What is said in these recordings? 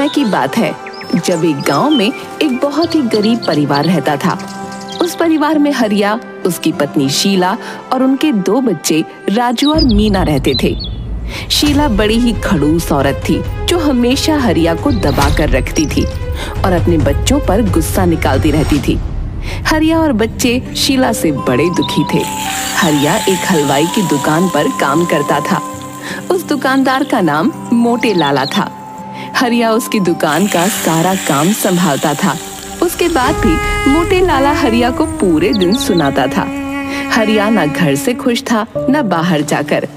समय की बात है जब एक गांव में एक बहुत ही गरीब परिवार रहता था। उस परिवार में हरिया, उसकी पत्नी शीला और उनके 2 बच्चे राजू और मीना रहते थे। शीला बड़ी ही खड़ूस औरत थी जो हमेशा हरिया को दबा कर रखती थी और अपने बच्चों पर गुस्सा निकालती रहती थी। हरिया और बच्चे शीला से बड़े दुखी थे। हरिया एक हलवाई की दुकान पर काम करता था। उस दुकानदार का नाम मोटे लाला था। हरिया उसकी दुकान का सारा काम संभालता था। उसके बाद भी मोटे लाला हरिया को पूरे दिन सुनाता था। हरिया न घर से खुश था न बाहर जाकर।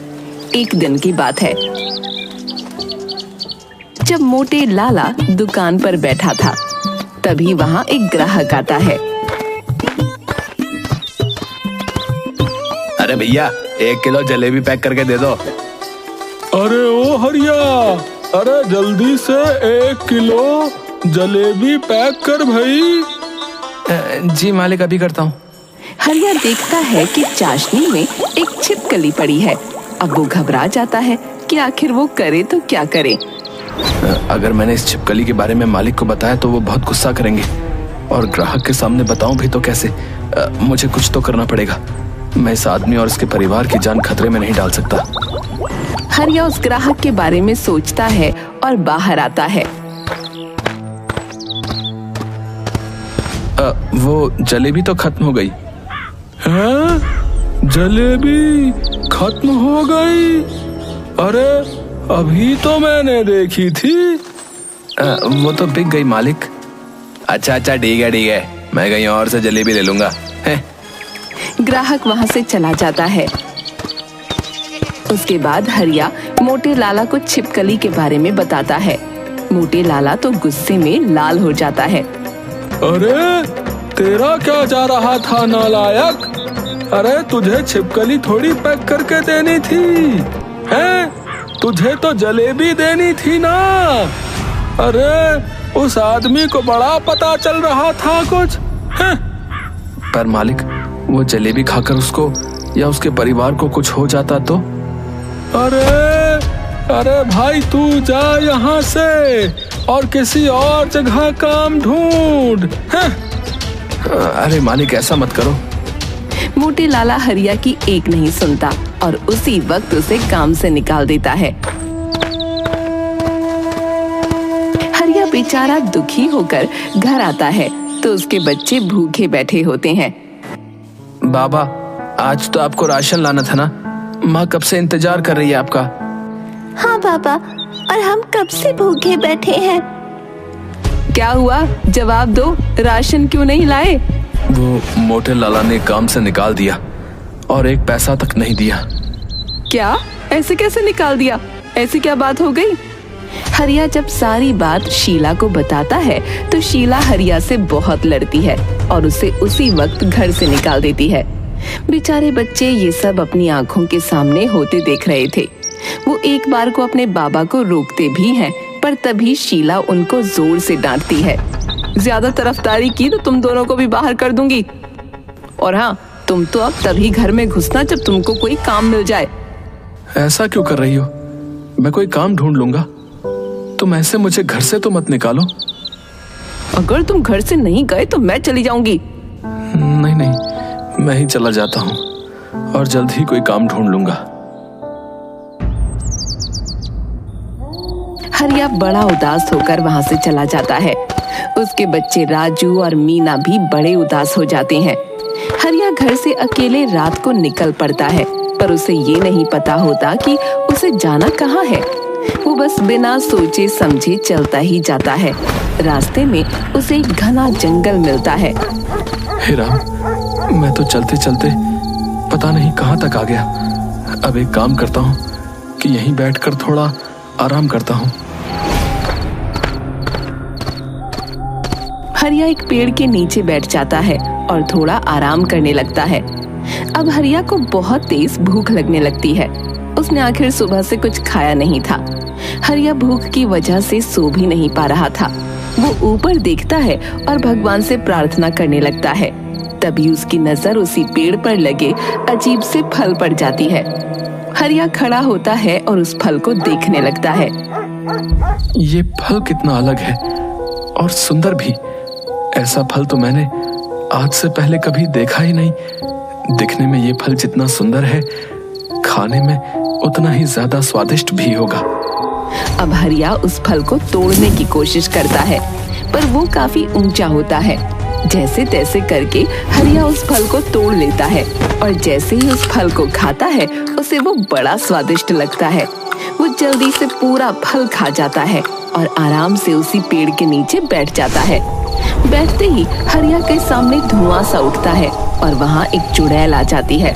एक दिन की बात है जब मोटे लाला दुकान पर बैठा था, तभी वहाँ एक ग्राहक आता है। अरे भैया, 1 किलो जलेबी पैक करके दे दो। अरे ओ हरिया, अरे जल्दी से 1 किलो जलेबी पैक कर भाई। जी मालिक, अभी करता हूँ। हरिया देखता है कि चाशनी में एक छिपकली पड़ी है। अब वो घबरा जाता है कि आखिर वो करे तो क्या करे। अगर मैंने इस छिपकली के बारे में मालिक को बताया तो वो बहुत गुस्सा करेंगे, और ग्राहक के सामने बताऊं भी तो कैसे। मुझे कुछ तो करना पड़ेगा। मैं इस आदमी और इसके परिवार की जान खतरे में नहीं डाल सकता। हरिया उस ग्राहक के बारे में सोचता है और बाहर आता है। वो जलेबी तो खत्म हो गई। हैं? जलेबी खत्म हो गई? अरे अभी तो मैंने देखी थी। वो तो बिक गई मालिक। अच्छा ठीक है, मैं कहीं और से जलेबी ले लूंगा। ग्राहक वहाँ से चला जाता है। उसके बाद हरिया मोटे लाला को छिपकली के बारे में बताता है। मोटे लाला तो गुस्से में लाल हो जाता है। अरे तेरा क्या जा रहा था नालायक? अरे तुझे छिपकली थोड़ी पैक करके देनी थी, हैं? तुझे तो जलेबी देनी थी ना। अरे उस आदमी को बड़ा पता चल रहा था कुछ, हैं? पर मालिक, वो जलेबी खाकर उसको या उसके परिवार को कुछ हो जाता तो? अरे भाई, तू जा यहाँ से और किसी और जगह काम ढूंढ। अरे मालिक, ऐसा मत करो। मोटे लाला हरिया की एक नहीं सुनता और उसी वक्त उसे काम से निकाल देता है। हरिया बेचारा दुखी होकर घर आता है तो उसके बच्चे भूखे बैठे होते हैं। बाबा, आज तो आपको राशन लाना था ना। माँ कब से इंतजार कर रही है आपका। हाँ बाबा, और हम कब से भूखे बैठे हैं। क्या हुआ, जवाब दो, राशन क्यों नहीं लाए? वो मोटे लाला ने काम से निकाल दिया और 1 पैसा तक नहीं दिया। क्या? ऐसे कैसे निकाल दिया? ऐसी क्या बात हो गई? हरिया जब सारी बात शीला को बताता है तो शीला हरिया से बहुत लड़ती है और उसे उसी वक्त घर से निकाल देती है। बेचारे बच्चे ये सब अपनी आंखों के सामने होते देख रहे थे। वो एक बार को अपने बाबा को रोकते भी हैं, पर तभी शीला उनको जोर से डांटती है। ज्यादा तरफदारी की तो तुम दोनों को भी बाहर कर दूंगी। और हाँ, तुम तो अब तभी घर में घुसना जब तुमको कोई काम मिल जाए। ऐसा क्यों कर रही हो? मैं कोई काम ढूंढ लूंगा। तुम ऐसे मुझे घर से तो मत निकालो। अगर तुम घर से नहीं गए तो मैं चली जाऊंगी। नहीं, मैं ही चला जाता हूँ और जल्द ही कोई काम ढूंढ लूंगा। हरिया बड़ा उदास होकर वहाँ से चला जाता है। उसके बच्चे राजू और मीना भी बड़े उदास हो जाते हैं। हरिया घर से अकेले रात को निकल पड़ता है, पर उसे ये नहीं पता होता कि उसे जाना कहाँ है। वो बस बिना सोचे समझे चलता ही जाता है। रास्ते में उसे एक घना जंगल मिलता है। हे राम, मैं तो चलते चलते पता नहीं कहाँ तक आ गया। अब एक काम करता हूँ कि यहीं बैठकर थोड़ा आराम करता हूँ। हरिया एक पेड़ के नीचे बैठ जाता है और थोड़ा आराम करने लगता है। अब हरिया को बहुत तेज भूख लगने लगती है। उसने आखिर सुबह से कुछ खाया नहीं था। हरिया भूख की वजह से सो भी नहीं पा रहा था। वो ऊपर देखता है और भगवान से प्रार्थना करने लगता है। तभी उसकी नजर उसी पेड़ पर लगे अजीब से फल पर जाती है। हरिया खड़ा होता है और उस फल को देखने लगता है। ये फल कितना अलग है और सुंदर भी। ऐसा फल तो मैंने आज से पहले कभी देखा ही नहीं। दिखने में ये फल जितना सुंदर है, खाने में उतना ही ज्यादा स्वादिष्ट भी होगा। अब हरिया उस फल को तोड़ने की कोशिश करता है, पर वो काफी ऊंचा होता है। जैसे तैसे करके हरिया उस फल को तोड़ लेता है और जैसे ही उस फल को खाता है उसे वो बड़ा स्वादिष्ट लगता है। वो जल्दी से पूरा फल खा जाता है और आराम से उसी पेड़ के नीचे बैठ जाता है। बैठते ही हरिया के सामने धुआं सा उठता है और वहाँ एक चुड़ैल आ जाती है।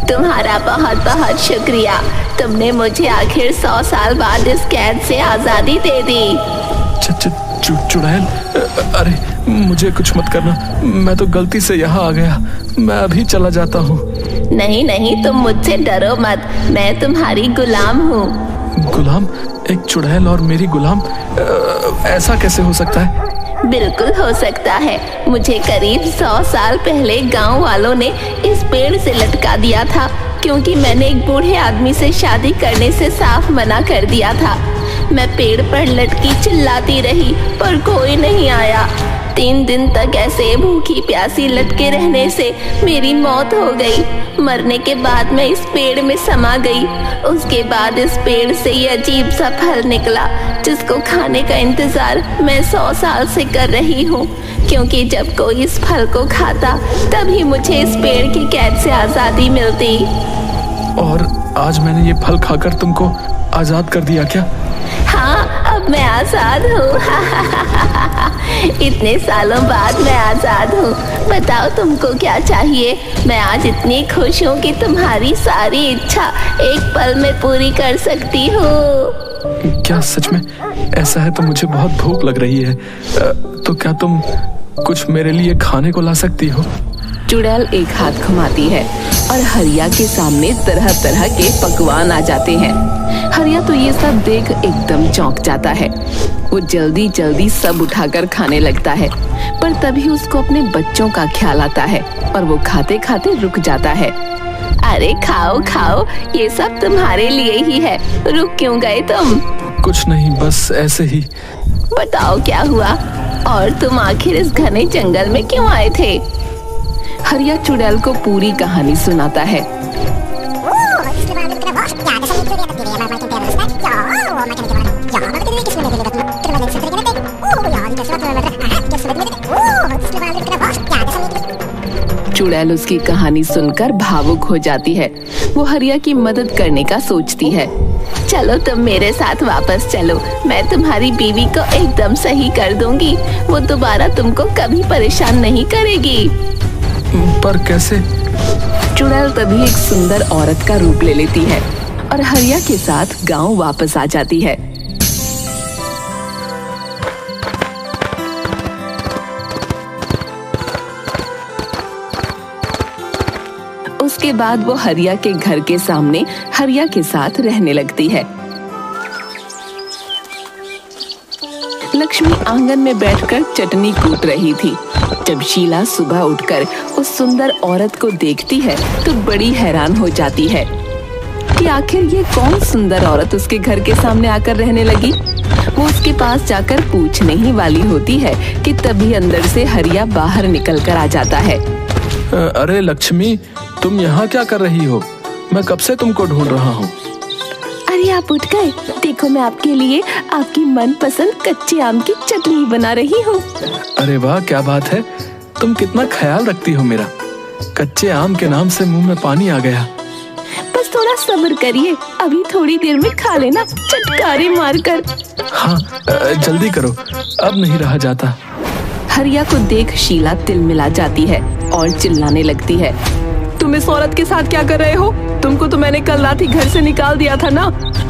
तुम्हारा बहुत बहुत शुक्रिया, तुमने मुझे आखिर 100 साल बाद इस कैद से आजादी दे दी। चुड़ैल, अरे मुझे कुछ मत करना, मैं तो गलती से यहाँ आ गया, मैं अभी चला जाता हूँ। नहीं नहीं, तुम मुझसे डरो मत, मैं तुम्हारी गुलाम हूँ। गुलाम? एक चुड़ैल और मेरी गुलाम? ऐसा कैसे हो सकता है? बिल्कुल हो सकता है। मुझे करीब 100 साल पहले गांव वालों ने इस पेड़ से लटका दिया था, क्योंकि मैंने एक बूढ़े आदमी से शादी करने से साफ मना कर दिया था। मैं पेड़ पर लटकी चिल्लाती रही पर कोई नहीं आया। 3 दिन तक ऐसे भूखी प्यासी लटके रहने से मेरी मौत हो गई। मरने के बाद मैं इस पेड़ में समा गई। उसके बाद इस पेड़ से ये अजीब सा फल निकला, जिसको खाने का इंतजार मैं 100 साल से कर रही हूँ, क्योंकि जब कोई इस फल को खाता तभी मुझे इस पेड़ की कैद से आजादी मिलती। और आज मैंने ये फल खाकर तुमको आजाद कर दिया क्या? हाँ, अब मैं आजाद हूँ। इतने सालों बाद मैं आजाद हूँ। बताओ तुमको क्या चाहिए? मैं आज इतनी खुश हूँ कि तुम्हारी सारी इच्छा एक पल में पूरी कर सकती हूँ। क्या सच में? ऐसा है तो मुझे बहुत भूख लग रही है, तो क्या तुम कुछ मेरे लिए खाने को ला सकती हो? चुड़ैल एक हाथ घुमाती है और हरिया के सामने तरह तरह के पकवान आ जाते हैं। हरिया तो ये सब देख एकदम चौंक जाता है। वो जल्दी जल्दी सब उठाकर खाने लगता है, पर तभी उसको अपने बच्चों का ख्याल आता है और वो खाते खाते रुक जाता है। अरे खाओ खाओ, ये सब तुम्हारे लिए ही है। रुक क्यों गए तुम? कुछ नहीं, बस ऐसे ही। बताओ क्या हुआ, और तुम आखिर इस घने जंगल में क्यों आए थे? हरिया चुड़ैल को पूरी कहानी सुनाता है। चुड़ैल उसकी कहानी सुनकर भावुक हो जाती है। वो हरिया की मदद करने का सोचती है। चलो तुम मेरे साथ वापस चलो, मैं तुम्हारी बीवी को एकदम सही कर दूंगी। वो दोबारा तुमको कभी परेशान नहीं करेगी। पर कैसे? चुड़ैल तभी एक सुंदर औरत का रूप ले लेती है और हरिया के साथ गांव वापस आ जाती है। उसके बाद वो हरिया के घर के सामने हरिया के साथ रहने लगती है। लक्ष्मी आंगन में बैठकर चटनी कूट रही थी। जब शीला सुबह उठकर उस सुंदर औरत को देखती है तो बड़ी हैरान हो जाती है कि आखिर ये कौन सुंदर औरत उसके घर के सामने आकर रहने लगी। वो उसके पास जाकर पूछने ही वाली होती है कि तभी अंदर से हरिया बाहर निकल कर आ जाता है। अरे लक्ष्मी, तुम यहाँ क्या कर रही हो? मैं कब से तुमको ढूंढ रहा हूँ। अरे आप उठ गए? देखो मैं आपके लिए आपकी मनपसंद कच्चे आम की चटनी बना रही हूँ। अरे वाह, क्या बात है, तुम कितना ख्याल रखती हो मेरा। कच्चे आम के नाम से मुंह में पानी आ गया। बस थोड़ा सब्र करिए, अभी थोड़ी देर में खा लेना चटकारे मारकर। हाँ, जल्दी करो, अब नहीं रहा जाता। हरिया को देख शीला तिलमिला जाती है और चिल्लाने लगती है। तुम इस औरत के साथ क्या कर रहे हो? तुमको तो मैंने कल रात ही घर से निकाल दिया था ना,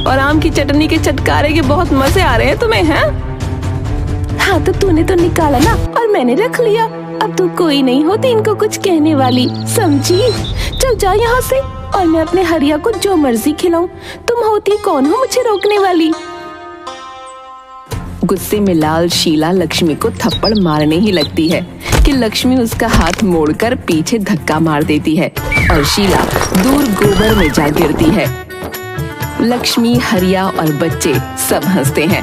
और आम की चटनी के चटकारे के बहुत मजे आ रहे हैं तुम्हें, हैं? हाँ तो तूने तो निकाला ना और मैंने रख लिया। अब तो कोई नहीं होती इनको कुछ कहने वाली, समझी? चल जा यहाँ से और मैं अपने हरिया को जो मर्जी खिलाऊं। तुम होती कौन हो मुझे रोकने वाली? गुस्से में लाल शीला लक्ष्मी को थप्पड़ मारने ही लगती है कि लक्ष्मी उसका हाथ मोड़कर पीछे धक्का मार देती है और शीला दूर गोबर में जा गिरती है। लक्ष्मी, हरिया और बच्चे सब हंसते हैं।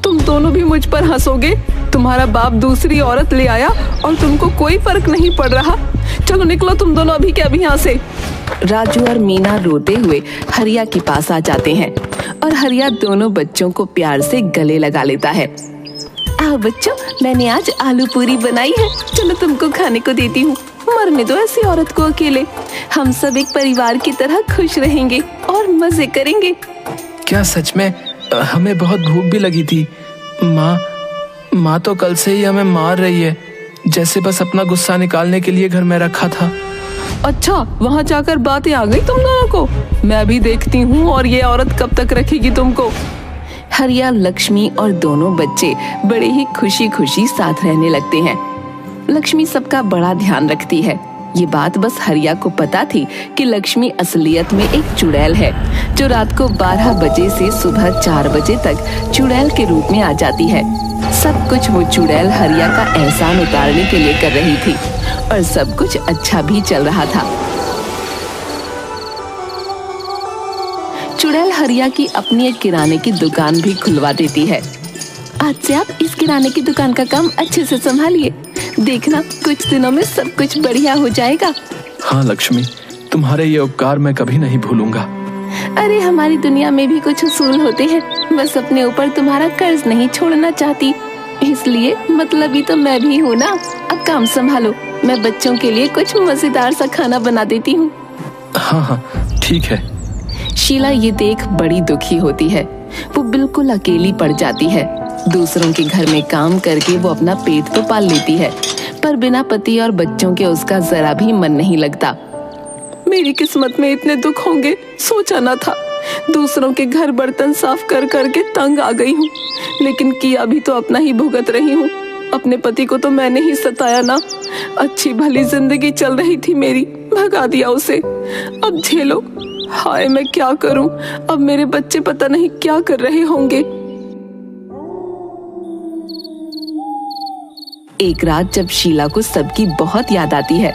तुम दोनों भी मुझ पर हंसोगे? तुम्हारा बाप दूसरी औरत ले आया और तुमको कोई फर्क नहीं पड़ रहा। चलो निकलो तुम दोनों अभी के अभी यहाँ से। राजू और मीना रोते हुए हरिया के पास आ जाते हैं और हरिया दोनों बच्चों को प्यार से गले लगा लेता है। आओ बच्चों, मैंने आज आलू पूरी बनाई है, चलो तुमको खाने को देती हूँ। मरने दो ऐसी औरत को अकेले। हम सब एक परिवार की तरह खुश रहेंगे और मजे करेंगे। क्या सच में? हमें बहुत भूख भी लगी थी। माँ तो कल से ही हमें मार रही है, जैसे बस अपना गुस्सा निकालने के लिए घर में रखा था। अच्छा, वहाँ जाकर बातें आ गई तुम दोनों को? मैं अभी देखती हूँ और ये औरत कब तक रखेगी तुमको। हरिया, लक्ष्मी और दोनों बच्चे बड़े ही खुशी खुशी साथ रहने लगते हैं। लक्ष्मी सबका बड़ा ध्यान रखती है। ये बात बस हरिया को पता थी कि लक्ष्मी असलियत में एक चुड़ैल है, जो रात को 12 बजे से सुबह 4 बजे तक चुड़ैल के रूप में आ जाती है। सब कुछ वो चुड़ैल हरिया का एहसान उतारने के लिए कर रही थी और सब कुछ अच्छा भी चल रहा था। चुड़ैल हरिया की अपनी एक किराने की दुकान भी खुलवा देती है। आज से आप इस किराने की दुकान का काम अच्छे से संभालिए, देखना कुछ दिनों में सब कुछ बढ़िया हो जाएगा। हाँ लक्ष्मी, तुम्हारे ये उपकार मैं कभी नहीं भूलूंगा। अरे हमारी दुनिया में भी कुछ उसूल होते हैं, बस अपने ऊपर तुम्हारा कर्ज नहीं छोड़ना चाहती, इसलिए मतलबी तो मैं भी हूँ ना। अब काम संभालो, मैं बच्चों के लिए कुछ मजेदार सा खाना बना देती हूँ। हाँ ठीक है। शीला ये देख बड़ी दुखी होती है। वो बिल्कुल अकेली पड़ जाती है। दूसरों के घर में काम करके वो अपना पेट तो पाल लेती है, पर बिना पति और बच्चों के उसका जरा भी मन नहीं लगता। मेरी किस्मत में इतने दुख होंगे सोचा ना था। दूसरों के घर बर्तन साफ कर करके तंग आ गई हूँ, लेकिन किया भी तो अपना ही भुगत रही हूँ। अपने पति को तो मैंने ही सताया ना। अच्छी भली जिंदगी चल रही थी मेरी, भगा दिया उसे। अब झेलो। हाय मैं क्या करूं? अब मेरे बच्चे पता नहीं क्या कर रहे होंगे। एक रात जब शीला को सबकी बहुत याद आती है,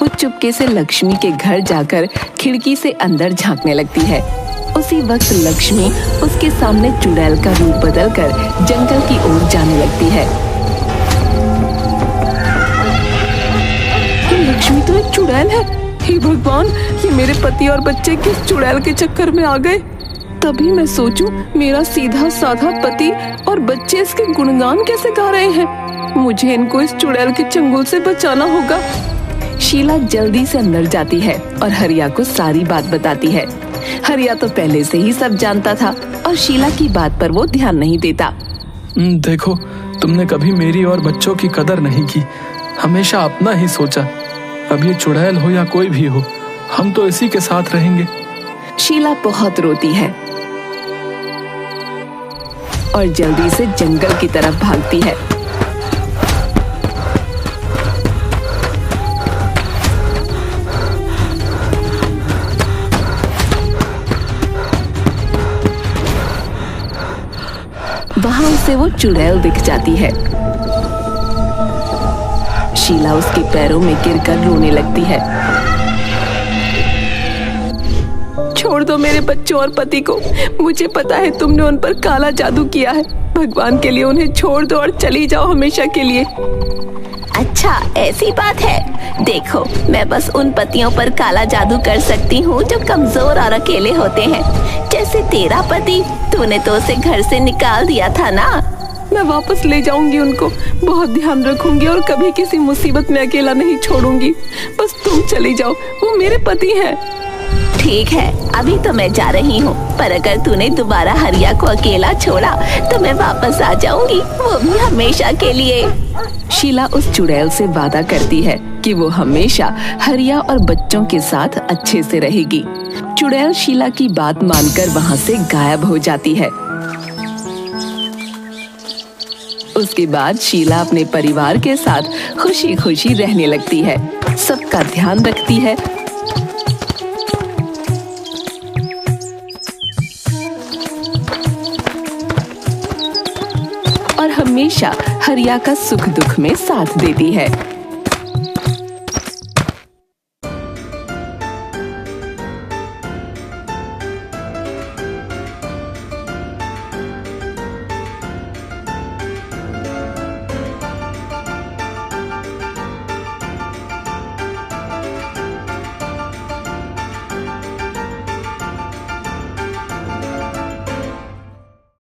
वो चुपके से लक्ष्मी के घर जाकर खिड़की से अंदर झांकने लगती है। उसी वक्त लक्ष्मी उसके सामने चुड़ैल का रूप बदलकर जंगल की ओर जाने लगती है। ये लक्ष्मी तो एक चुड़ैल है। हे भगवान, ये मेरे पति और बच्चे किस चुड़ैल के चक्कर में आ गए? तभी मैं सोचूं, मेरा सीधा साधा पति और बच्चे इसके गुणगान कैसे गा रहे हैं। मुझे इनको इस चुड़ैल के चंगुल से बचाना होगा। शीला जल्दी से अंदर जाती है और हरिया को सारी बात बताती है। हरिया तो पहले से ही सब जानता था और शीला की बात पर वो ध्यान नहीं देता। देखो, तुमने कभी मेरी और बच्चों की कदर नहीं की, हमेशा अपना ही सोचा। अब ये चुड़ैल हो या कोई भी हो, हम तो इसी के साथ रहेंगे। शीला बहुत रोती है और जल्दी से जंगल की तरफ भागती है। वहां उसे वो चुड़ैल दिख जाती है। शीला उसके पैरों में गिरकर रोने लगती है। छोड़ दो मेरे बच्चों और पति को। मुझे पता है तुमने उन पर काला जादू किया है। भगवान के लिए उन्हें छोड़ दो और चली जाओ हमेशा के लिए। अच्छा ऐसी बात है। देखो, मैं बस उन पतियों पर काला जादू कर सकती हूँ जो कमजोर और अकेले होते हैं, जैसे तेरा पति। तूने तो उसे घर से निकाल दिया था ना। मैं वापस ले जाऊंगी उनको, बहुत ध्यान रखूंगी और कभी किसी मुसीबत में अकेला नहीं छोड़ूंगी। बस तुम चली जाओ, वो मेरे पति हैं। ठीक है, अभी तो मैं जा रही हूँ, पर अगर तूने दोबारा हरिया को अकेला छोड़ा तो मैं वापस आ जाऊंगी, वो भी हमेशा के लिए। शीला उस चुड़ैल से वादा करती है कि वो हमेशा हरिया और बच्चों के साथ अच्छे से रहेगी। चुड़ैल शीला की बात मानकर वहाँ से गायब हो जाती है। उसके बाद शीला अपने परिवार के साथ खुशी खुशी रहने लगती है, सबका ध्यान रखती है और हमेशा हरिया का सुख दुख में साथ देती है।